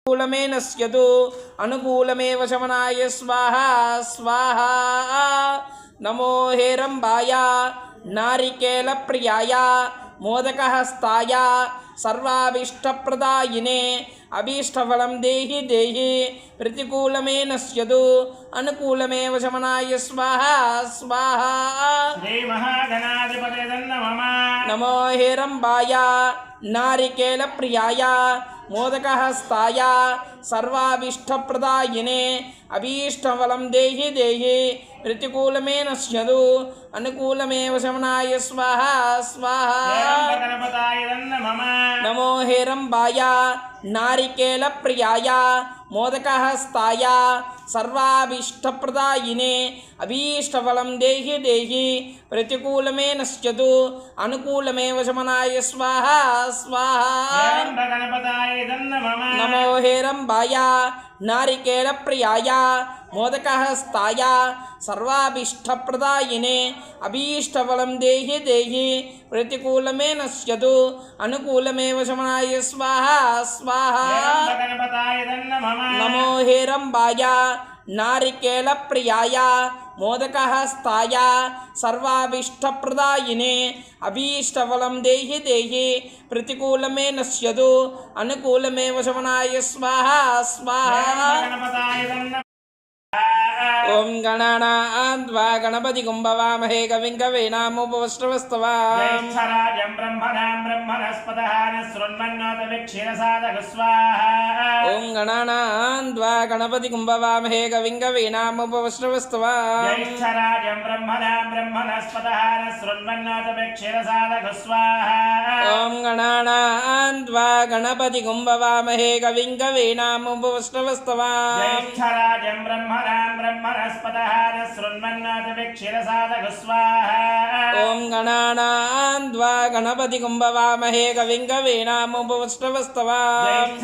अनुकूलमे नश्यतु अनुकूलमेव शमनाय स्वाहा स्वाहा। नमो हेरंबाय नारिकेलप्रियाय मोदकहस्ताय सर्वाभीष्टप्रदायिने अभीष्टफलं देहि देहि प्रतिकूलमे नश्यतु अनुकूलमेव शमनाय स्वाहा स्वाहा। श्रीमहागणाधिपतये नमः। नमो हेरंबाय नारिकेलप्रियाय मोदकहस्ताय सर्वाभीष्टप्रदायिने अभीष्टफलं देहि देहि प्रतिकूलमे नश्यतु अनुकूलमेव शमनाय स्वाहा स्वाहा। नमो हेरंबाय नारिकेलप्रियाय मोदकहस्ताय सर्वाभीष्टप्रदायिने अभीष्टफलं देहि देहि प्रतिकूलमे नश्यतु अनुकूलमेव शमनाय स्वाहा स्वाहा। नमो हेरंबाय नारिकेलप्रियाय मोदकहस्ताय सर्वाभीष्टप्रदायिने अभीष्टफलं देहि देहि प्रतिकूलमे नश्यतु अनुकूलमेव शमनाय स्वाहा स्वाहा। नमो हेरंबाय नारिकेलप्रियाय मोदकहस्ताय सर्वाभीष्टप्रदायिने अभीष्टफलं देहि देहि प्रतिकूलमे नश्यतु अनुकूलमेव शमनाय स्वाहा स्वाहा। ओं गणानान्त्वा गणपतिं भवामहे कविं कवीनामुपमश्रवस्तवाम्। ज्येष्ठराजं ब्रह्मणां ब्रह्मणस्पतः न शृण्वन्नोतविक्षीरसादः स्वाहा। ओं गणानान्त्वा गणपतिं भवामहे कविं कवीनामुपमश्रवस्तवाम्। ज्येष्ठराजं ब्रह्मणां ब्रह्मणस्पतः न शृण्वन्नोतविक्षीरसादः स्वाहा। ओं गणानान्त्वा गणपतिं भवामहे कविं कवीनामुपमश्रवस्तवाम्। ज्येष्ठराजं ब्रह्मणां ब्रह्मणस्पतः न शृण्वन्नोतविक्षीरसादः स्वाहा। ओं गणानान्त्वा गणपतिं भवामहे कविं कवीनामुपमश्रवस्तवाम्।